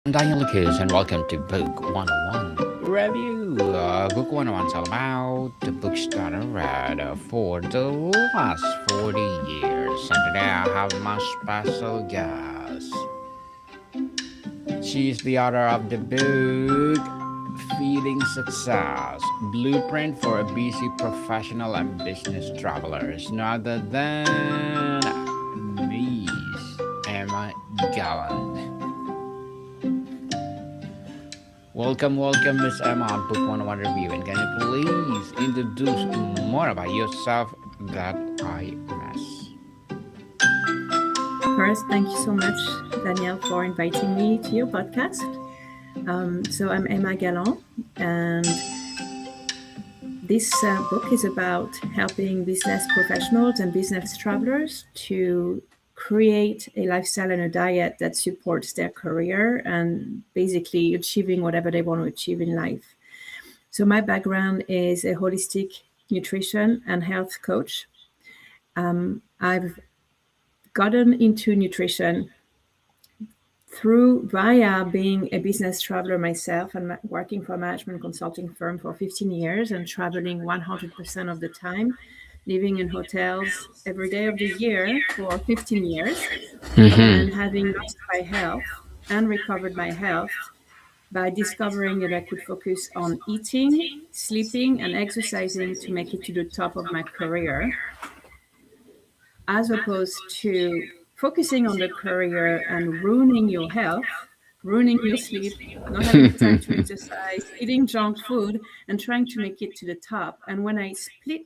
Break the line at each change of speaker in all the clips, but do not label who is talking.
I'm Daniel Lucas, and welcome to Book 101 Review. Book 101 is all about the books that I read for the last 40 years. And today I have my special guest. She's the author of the book Feeding Success Blueprint for a Busy Professional and Business Travelers. No other than Miss Emma Galland. Welcome, Miss Emma, on Book 101 Review. And can you please introduce more about yourself that I miss?
First, thank you so much, Danielle, for inviting me to your podcast. So I'm Emma Galland, and this book is about helping business professionals and business travelers to create a lifestyle and a diet that supports their career and basically achieving whatever they want to achieve in life. So my background is a holistic nutrition and health coach. I've gotten into nutrition via being a business traveler myself and working for a management consulting firm for 15 years and traveling 100% of the time, living in hotels every day of the year for 15 years, and having lost my health and recovered my health by discovering that I could focus on eating, sleeping, and exercising to make it to the top of my career, as opposed to focusing on the career and ruining your health, ruining your sleep, not having time to exercise, eating junk food, and trying to make it to the top. And when I flip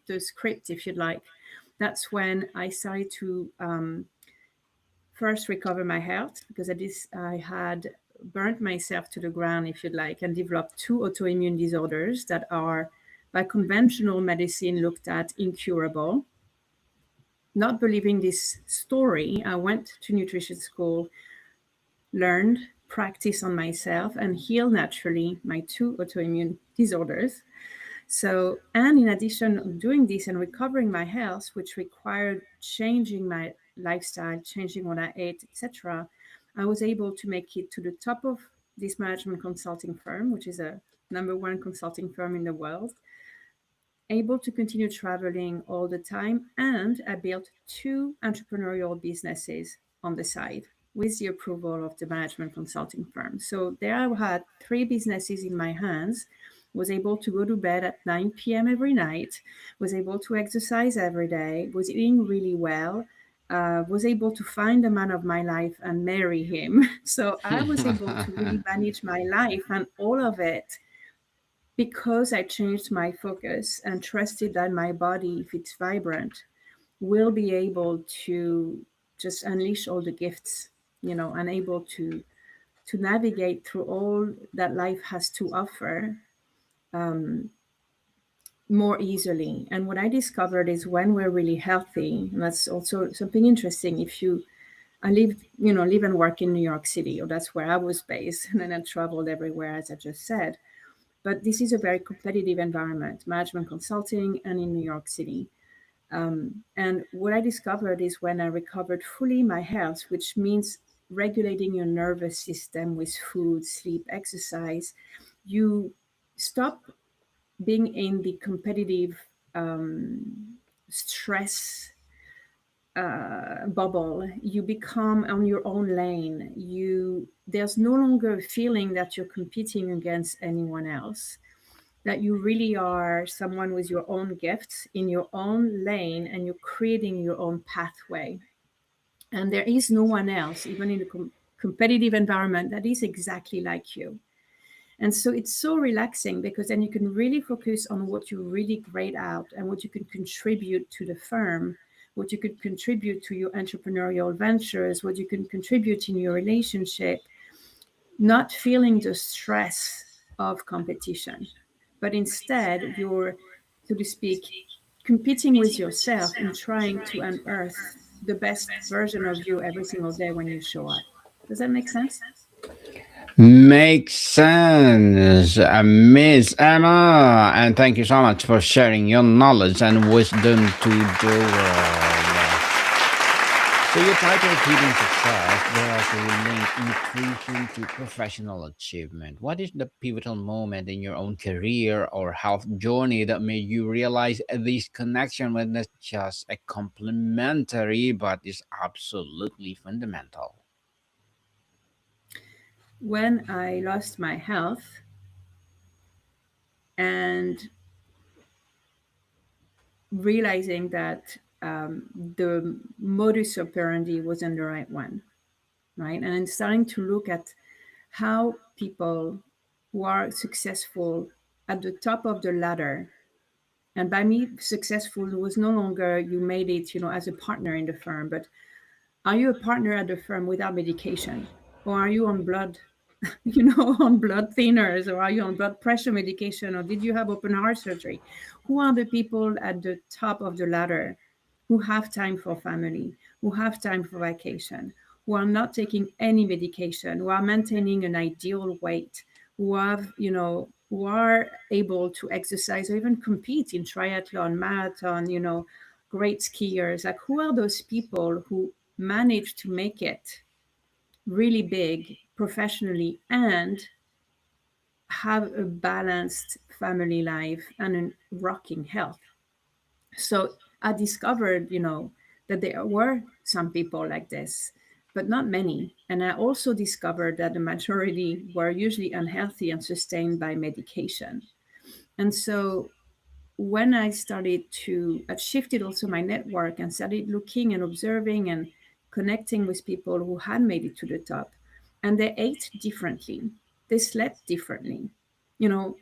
the script, if you'd like, that's when I started to first recover my health, because I had burnt myself to the ground, if you'd like, and developed two autoimmune disorders that are, by conventional medicine, looked at incurable. Not believing this story, I went to nutrition school, learned, practiced on myself, and healed naturally my two autoimmune disorders. So, and in addition of doing this and recovering my health, which required changing my lifestyle, changing what I ate, etc., I was able to make it to the top of this management consulting firm, which is a number one consulting firm in the world, able to continue traveling all the time, and I built two entrepreneurial businesses on the side with the approval of the management consulting firm. So there I had three businesses in my hands, was able to go to bed at 9 p.m. every night, was able to exercise every day, was eating really well, was able to find the man of my life and marry him. So I was able to really manage my life, and all of it because I changed my focus and trusted that my body, if it's vibrant, will be able to just unleash all the gifts, and able to navigate through all that life has to offer more easily. And what I discovered is when we're really healthy, and that's also something interesting. I live and work in New York City, or that's where I was based, and then I traveled everywhere, as I just said. But this is a very competitive environment, management consulting, and in New York City. And what I discovered is when I recovered fully my health, which means regulating your nervous system with food, sleep, exercise, you stop being in the competitive stress bubble. You become on your own lane. There's no longer a feeling that you're competing against anyone else, that you really are someone with your own gifts in your own lane, and you're creating your own pathway. And there is no one else, even in a competitive environment, that is exactly like you. And so it's so relaxing, because then you can really focus on what you're really great at and what you can contribute to the firm, what you could contribute to your entrepreneurial ventures, what you can contribute in your relationship, not feeling the stress of competition, but instead you're, so to speak, competing with yourself and trying to unearth the best version of you every single day when you show up. Does that make sense?
Makes sense, Miss Emma, and thank you so much for sharing your knowledge and wisdom to the world. So your title Feeding Success, but also you link nutrition to professional achievement. What is the pivotal moment in your own career or health journey that made you realize this connection was not just a complementary but is absolutely fundamental?
When I lost my health and realizing that the modus operandi wasn't the right one, right? And then starting to look at how people who are successful at the top of the ladder, and by me, successful was no longer you made it, as a partner in the firm, but are you a partner at the firm without medication? Or are you on blood, on blood thinners? Or are you on blood pressure medication? Or did you have open heart surgery? Who are the people at the top of the ladder who have time for family, who have time for vacation, who are not taking any medication, who are maintaining an ideal weight, who are able to exercise or even compete in triathlon, marathon, great skiers. Like, who are those people who manage to make it really big professionally and have a balanced family life and a rocking health? So I discovered, that there were some people like this, but not many. And I also discovered that the majority were usually unhealthy and sustained by medication. And so when I shifted also my network and started looking and observing and connecting with people who had made it to the top, and they ate differently, they slept differently. You know,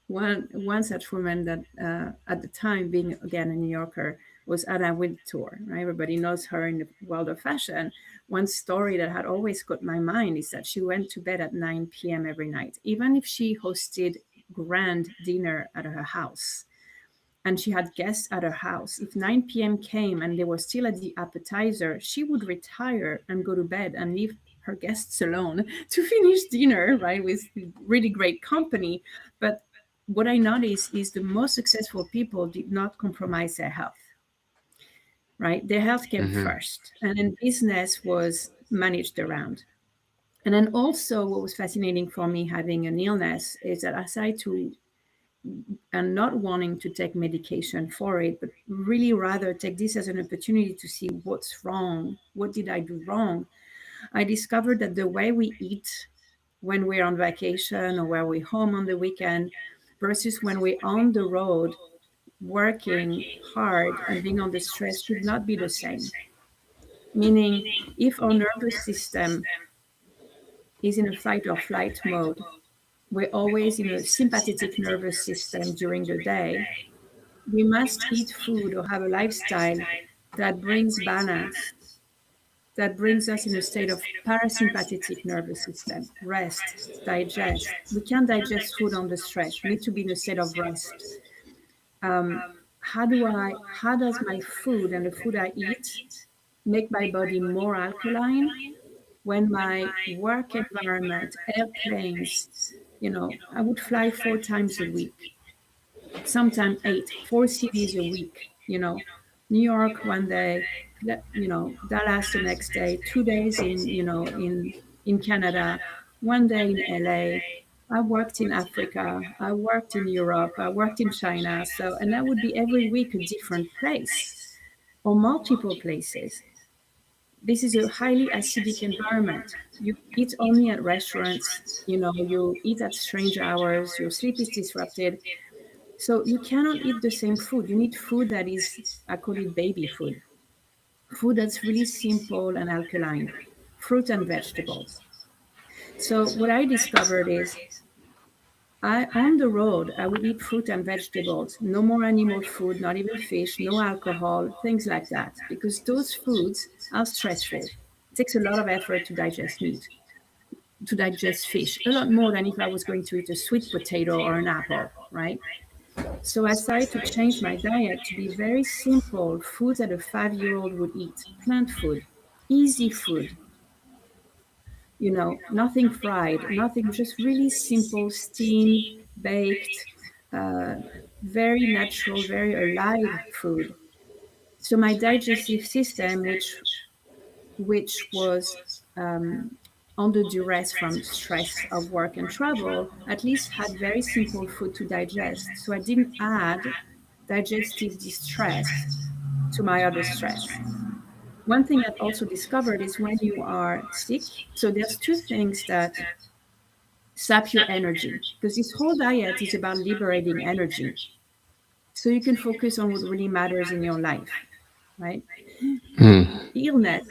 one such woman that at the time, being again a New Yorker, was Anna Wintour. Right? Everybody knows her in the world of fashion. One story that had always caught my mind is that she went to bed at 9 p.m. every night, even if she hosted grand dinner at her house and she had guests at her house. If 9 p.m. came and they were still at the appetizer, she would retire and go to bed and leave her guests alone to finish dinner, right, with really great company. But what I noticed is the most successful people did not compromise their health, right? Their health came
Mm-hmm.
first, and then business was managed around. And then also, what was fascinating for me having an illness is that aside to and not wanting to take medication for it, but really rather take this as an opportunity to see what's wrong. What did I do wrong? I discovered that the way we eat when we're on vacation or where we're home on the weekend versus when we're on the road working hard and being under stress should not be the same. Meaning, if our nervous system is in a fight or flight mode, we're always in a sympathetic nervous system during the day. We must eat food or have a lifestyle that brings balance, that brings us in a state of parasympathetic nervous system, rest, digest. We can't digest food under stress. We need to be in a state of rest. Um, how does my food and the food I eat make my body more alkaline when my work environment, airplanes, I would fly 4 times a week, sometimes eight, 4 cities a week, New York one day, Dallas the next day, 2 days in Canada, one day in LA. I worked in Africa, I worked in Europe, I worked in China. So, and that would be every week a different place or multiple places. This is a highly acidic environment. You eat only at restaurants, you eat at strange hours, your sleep is disrupted. So you cannot eat the same food. You need food that is, I call it baby food, food that's really simple and alkaline, fruit and vegetables. So what I discovered is on the road, I would eat fruit and vegetables, no more animal food, not even fish, no alcohol, things like that, because those foods are stressful. It takes a lot of effort to digest meat, to digest fish, a lot more than if I was going to eat a sweet potato or an apple, right? So I started to change my diet to be very simple food that a 5-year-old would eat. Plant food, easy food, nothing fried, nothing, just really simple, steamed, baked, uh, very natural, very alive food. So my digestive system, which which was under duress from stress of work and travel, at least had very simple food to digest. So I didn't add digestive distress to my other stress. One thing I also discovered is when you are sick, so there's two things that sap your energy, because this whole diet is about liberating energy so you can focus on what really matters in your life, right? Illness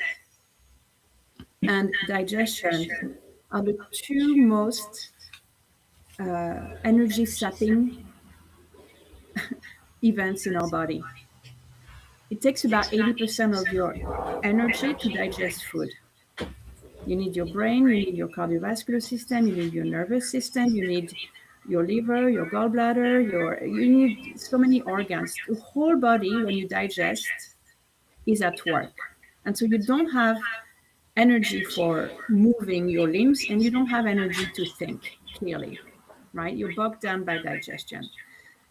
and digestion are the two most energy sapping events in our body. It takes about 80% of your energy to digest food. You need your brain, you need your cardiovascular system, you need your nervous system, you need your liver, your gallbladder, you need so many organs. The whole body, when you digest, is at work. And so you don't have energy for moving your limbs and you don't have energy to think clearly, right? You're bogged down by digestion.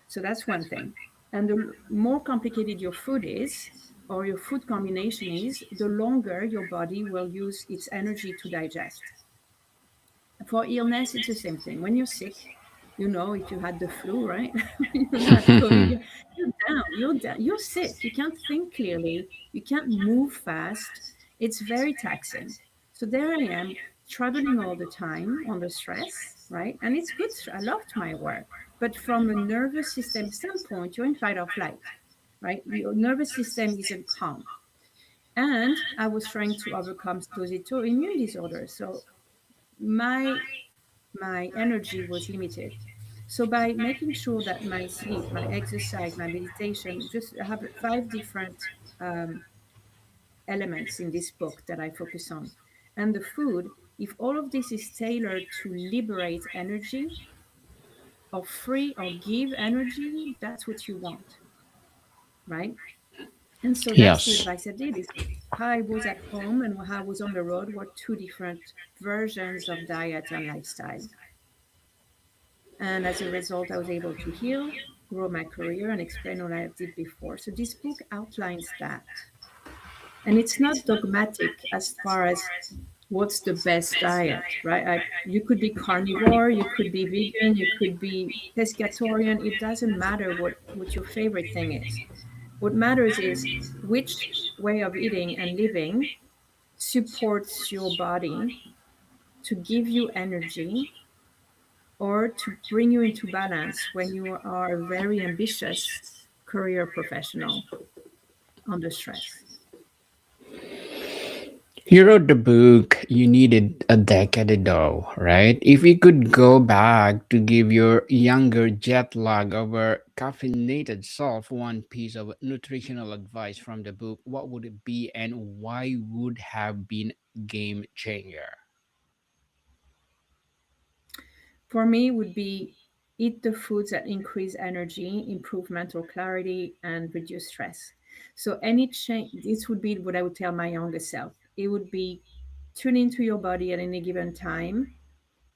So that's one thing. And the more complicated your food is, or your food combination is, the longer your body will use its energy to digest. For illness, it's the same thing. When you're sick, if you had the flu, right? Had COVID, you're down, you're down, you're sick. You can't think clearly, you can't move fast. It's very taxing. So there I am, traveling all the time under stress, right? And it's good. I loved my work. But from a nervous system standpoint, you're in fight or flight, right? Your nervous system isn't calm. And I was trying to overcome those autoimmune disorders. So my my energy was limited. So by making sure that my sleep, my exercise, my meditation, just I have 5 different um, elements in this book that I focus on, and the food. If all of this is tailored to liberate energy, or free, or give energy, that's what you want, right? And so that's the
Yes.
advice I did. Is how I was at home and how I was on the road were two different versions of diet and lifestyle. And as a result, I was able to heal, grow my career, and explain what I did before. So this book outlines that. And it's not dogmatic as far as what's the best diet, right? You could be carnivore, you could be vegan, you could be pescatarian. It doesn't matter what your favorite thing is. What matters is which way of eating and living supports your body to give you energy or to bring you into balance when you are a very ambitious career professional under stress.
You wrote the book you needed a decade ago, right? If you could go back to give your younger jet lag over caffeinated self one piece of nutritional advice from the book, what would it be and why would have been game changer?
For me, would be eat the foods that increase energy, improve mental clarity, and reduce stress. So any change, this would be what I would tell my younger self. It would be tune into your body at any given time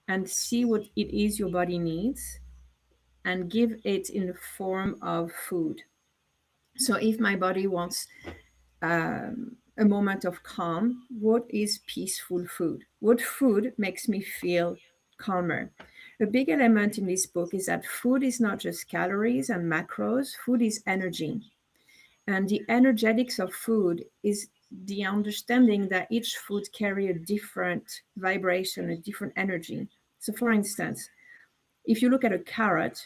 and see what it is your body needs and give it in the form of food. So if my body wants a moment of calm, what is peaceful food? What food makes me feel calmer? A big element in this book is that food is not just calories and macros, food is energy. And the energetics of food is the understanding that each food carry a different vibration, a different energy. So for instance, if you look at a carrot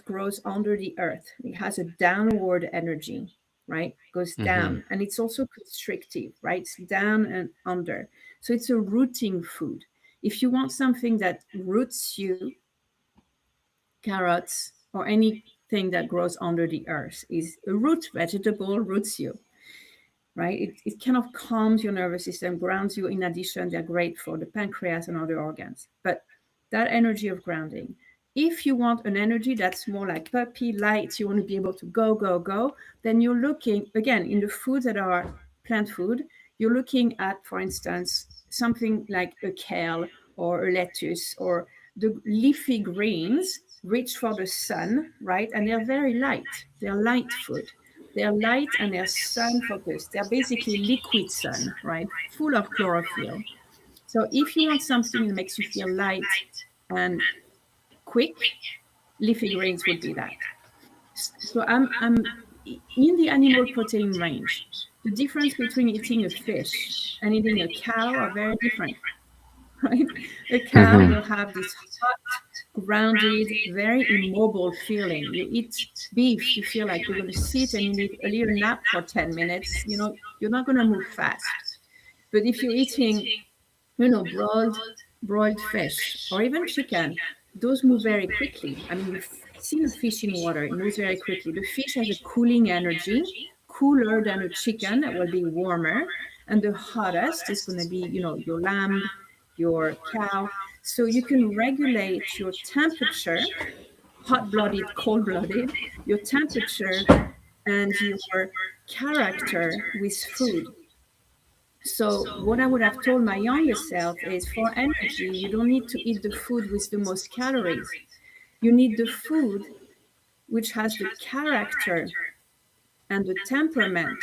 grows under the earth. It has a downward energy, right? Goes
Mm-hmm.
down. And it's also constrictive, right? It's down and under. So it's a rooting food. If you want something that roots you, carrots or anything that grows under the earth is a root vegetable, roots you, right? It kind of calms your nervous system, grounds you. In addition, they're great for the pancreas and other organs. But that energy of grounding, if you want an energy that's more like puppy light, you want to be able to go, go, go, then you're looking, again, in the foods that are plant food, you're looking at, for instance, something like a kale or a lettuce or the leafy greens, rich for the sun, right? And they're very light. They're light food. They're light and they're sun focused. They're basically liquid sun, right? Full of chlorophyll. So if you want something that makes you feel light and quick, leafy greens would be that. So I'm in the animal protein range. The difference between eating a fish and eating a cow are very different, right? A cow,
Mm-hmm.
you'll have this hot, grounded, very immobile feeling. You eat beef, you feel like you're going to sit and you need a little nap for 10 minutes. You know, you're not going to move fast. But if you're eating, broiled fish or even chicken, those move very quickly. I mean, you've seen a fish in water, it moves very quickly. The fish has a cooling energy, cooler than a chicken that will be warmer. And the hottest is going to be, your lamb, your cow. So you can regulate your temperature, hot blooded, cold blooded, your temperature and your character with food. So, what I would have told my younger self is for energy, you don't need to eat the food with the most calories. You need the food which has the character and the temperament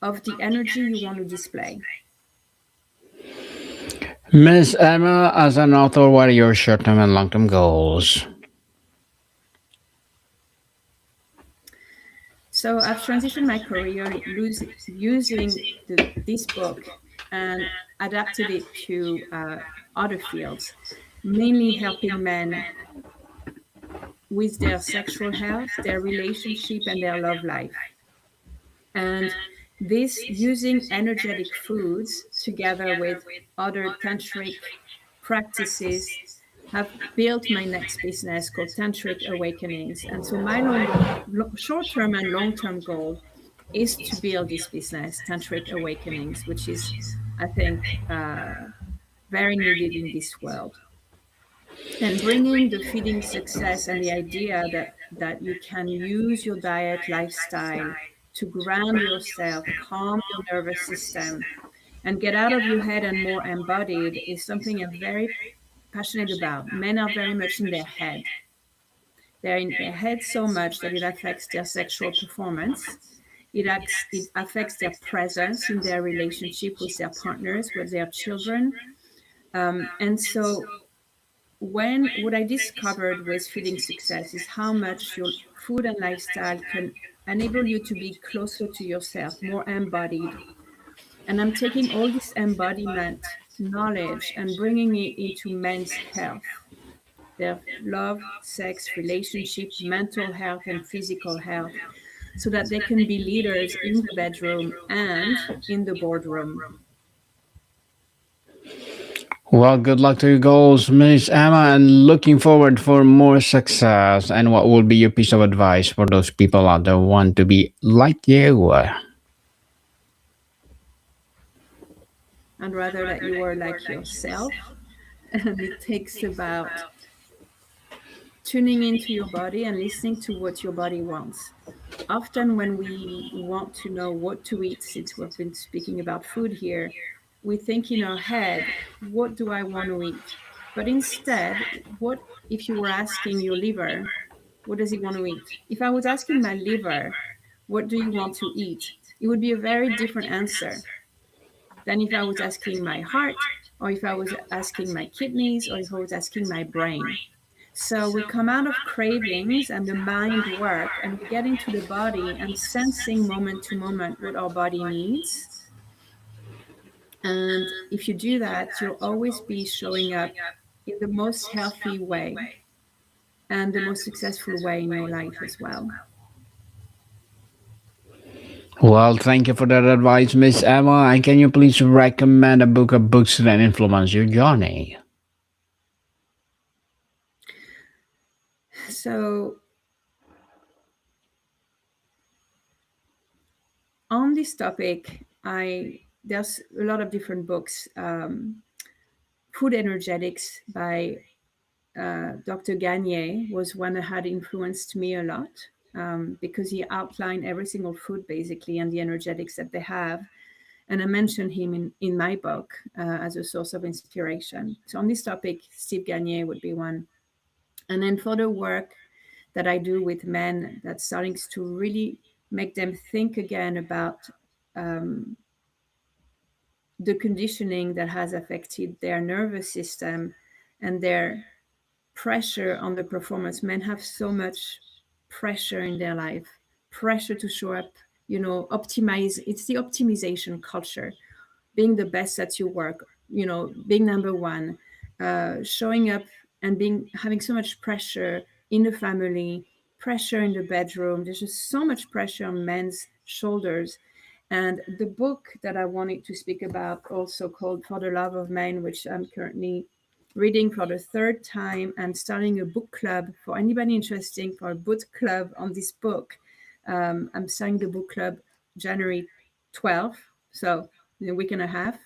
of the energy you want to display.
Miss Emma, as an author, what are your short-term and long-term goals?
So, I've transitioned my career using this book and adapted it to other fields, mainly helping men with their sexual health, their relationship, and their love life. And this using energetic foods together with other tantric practices have built my next business called Tantric Awakenings. And so my short-term and long-term goal is to build this business, Tantric Awakenings, which is, I think, very needed in this world. And bringing the feeding success and the idea that you can use your diet lifestyle to ground yourself, calm your nervous system, and get out of your head and more embodied is something I'm very passionate about. Men are very much in their head. They're in their head so much that it affects their sexual performance. It affects their presence in their relationship with their partners, with their children. And so when what I discovered with feeding success is how much your food and lifestyle can enable you to be closer to yourself, more embodied. And I'm taking all this embodiment knowledge and bringing it into men's health, their love, sex, relationship, mental health, and physical health, so that they can be leaders in the bedroom and in the boardroom.
Well, good luck to your goals, Miss Emma, and looking forward for more success. And what will be your piece of advice for those people out there who want to be like you?
And rather that you are like yourself. And it takes about tuning into your body and listening to what your body wants. Often, when we want to know what to eat, since we've been speaking about food here, we think in our head, what do I want to eat? But instead, what if you were asking your liver, what does it want to eat? If I was asking my liver, what do you want to eat? It would be a very different answer than if I was asking my heart, or if I was asking my kidneys, or if I was asking my brain. So we come out of cravings and the mind work, and we get into the body and sensing moment to moment what our body needs. And if you do that, you'll always be showing up in the most healthy way and the most successful way in your life as well.
Well, thank you for that advice, Miss Emma. And can you please recommend a book or books that influence your journey?
So, on this topic, I there's a lot of different books. Food Energetics by Dr. Gagne was one that had influenced me a lot because he outlined every single food basically and the energetics that they have. And I mentioned him in my book as a source of inspiration. So on this topic, Steve Gagne would be one. And then for the work that I do with men, that's starting to really make them think again about um, the conditioning that has affected their nervous system and their pressure on the performance. Men have so much pressure in their life, pressure to show up, optimize. It's the optimization culture, being the best at your work, being number one, showing up and being having so much pressure in the family, pressure in the bedroom. There's just so much pressure on men's shoulders. And the book that I wanted to speak about, also called For the Love of Men, which I'm currently reading for the third time and starting a book club for anybody interested for a book club on this book. I'm starting the book club January 12th, so in a week and a half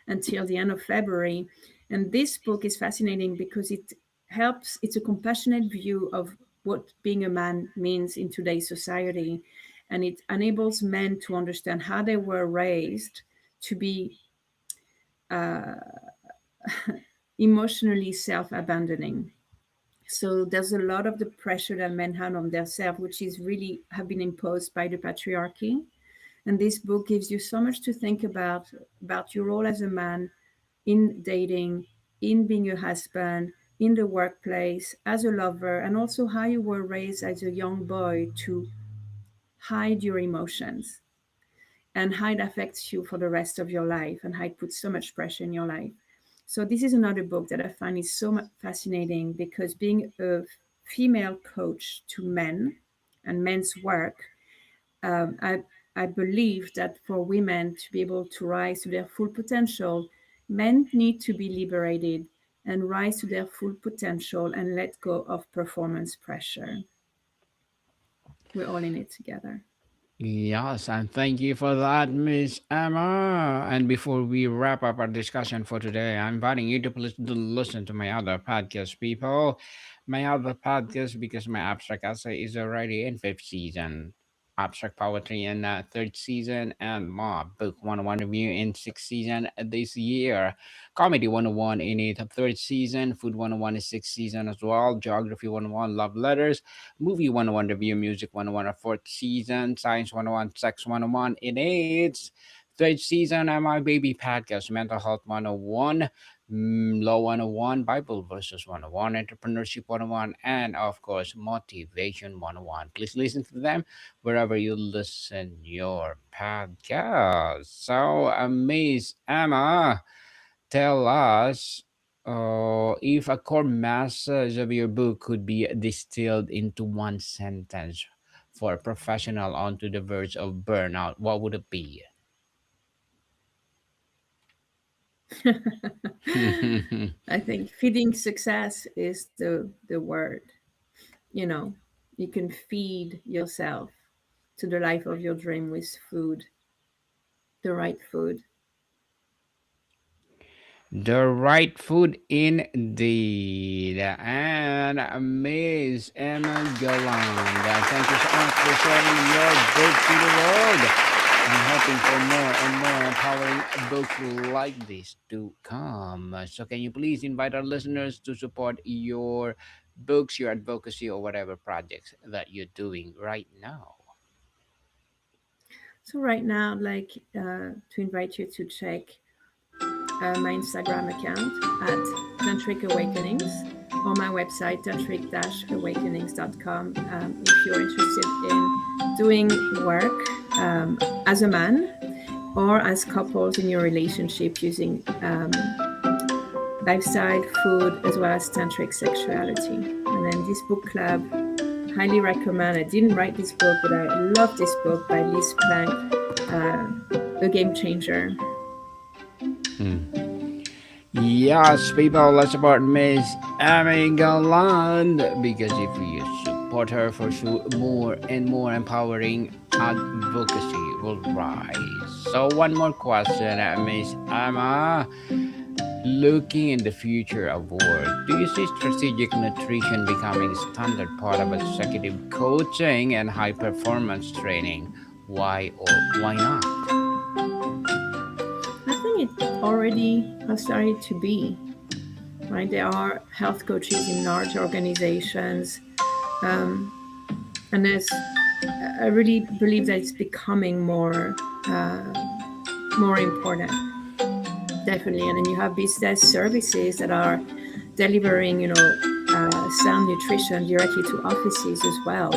until the end of February. And this book is fascinating because it's a compassionate view of what being a man means in today's society. And it enables men to understand how they were raised to be uh, emotionally self abandoning. So there's a lot of the pressure that men have on themselves, which is really have been imposed by the patriarchy. And this book gives you so much to think about your role as a man in dating, in being a husband, in the workplace, as a lover, and also how you were raised as a young boy to hide your emotions and how it affects you for the rest of your life and how it puts so much pressure in your life. So this is another book that I find is so fascinating because being a female coach to men and men's work, um, I, I believe that for women to be able to rise to their full potential, men need to be liberated and rise to their full potential and let go of performance pressure. We're all in it together.
Yes, and thank you for that, Miss Emma. And before we wrap up our discussion for today, I'm inviting you to listen to my other podcast, people. My other podcast, because my abstract essay is already in fifth season, abstract poetry in third season, and my book 101 review in sixth season this year. Comedy 101 in it third season, food 101 is sixth season as well, geography 101, love letters, movie 101 review, music 101 a fourth season, science 101, sex 101 in its third season, and my baby podcast, mental health 101, law 101, Bible verses 101, entrepreneurship 101, and of course motivation 101. Please listen to them wherever you listen your podcast. So Miss Emma, tell us, if a core message of your book could be distilled into one sentence for a professional onto the verge of burnout, what would it be?
I think feeding success is the word. You know, you can feed yourself to the life of your dream with food, the right food.
The right food indeed. And Miss Emma Galland, thank you so much for sharing your book to the world. I'm hoping for more and more empowering books like this to come. So, can you please invite our listeners to support your books, your advocacy, or whatever projects that you're doing right now?
So right now, I'd like to invite you to check my Instagram account at Tantric Awakenings or my website tantric-awakenings.com if you're interested in doing work as a man or as couples in your relationship using lifestyle, food, as well as tantric sexuality. And then this book club, highly recommend. I didn't write this book, but I love this book by Liz Plank, A Game Changer.
Yes, people, let's support Miss Emma Galland, because if you support her, for sure, more and more empowering advocacy will rise. So, one more question, Miss Emma. Looking in the future of work, do you see strategic nutrition becoming standard part of executive coaching and high performance training? Why or why not?
I think it already has started to be, right? There are health coaches in large organizations, um, and there's I really believe that it's becoming more important, definitely. And then you have business services that are delivering, sound nutrition directly to offices as well.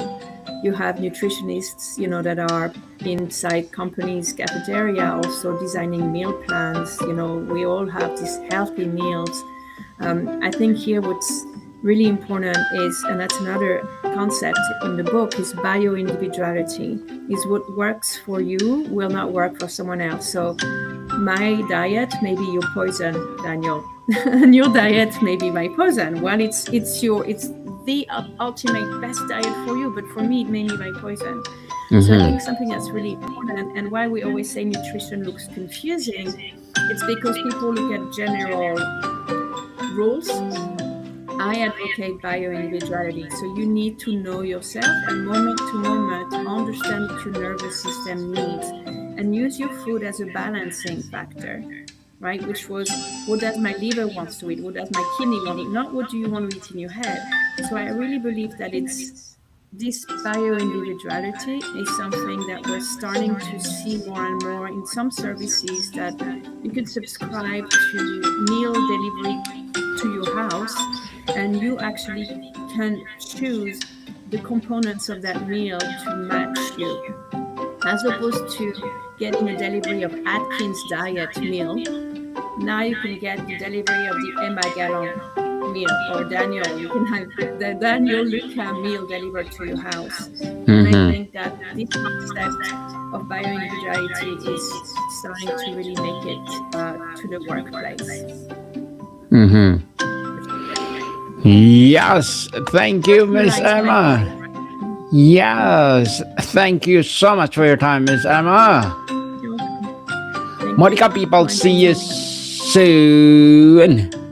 You have nutritionists, that are inside companies' cafeteria, also designing meal plans. We all have these healthy meals. I think here what's really important is, and that's another concept in the book, is bio individuality. Is what works for you will not work for someone else. So my diet may be your poison, Daniel, and your diet may be my poison. Well, it's the ultimate best diet for you, but for me, it may be my poison. So I think
Mm-hmm.
something that's really important, and why we always say nutrition looks confusing, it's because people look at general rules. I advocate bio individuality. So you need to know yourself and moment to moment understand what your nervous system needs and use your food as a balancing factor, right? Which was, what does my liver wants to eat? What does my kidney want to eat? Not what do you want to eat in your head. So I really believe that it's this bio individuality is something that we're starting to see more and more in some services, that you could subscribe to meal delivery to your house, and you actually can choose the components of that meal to match you, as opposed to getting a delivery of Atkins diet meal. Now you can get the delivery of the Emma Galland meal, or Daniel. You can have the Daniel Luca meal delivered to your house. And I
Mm-hmm.
think that this concept of bio individuality is starting to really make it to the workplace.
Mm-hmm. Yes, thank you,
Just
Miss
realized my
Emma.
point.
Yes, thank you so much for your time, Miss Emma.
You're welcome. Thank you
Monica
for
people, see you
inviting me.
soon.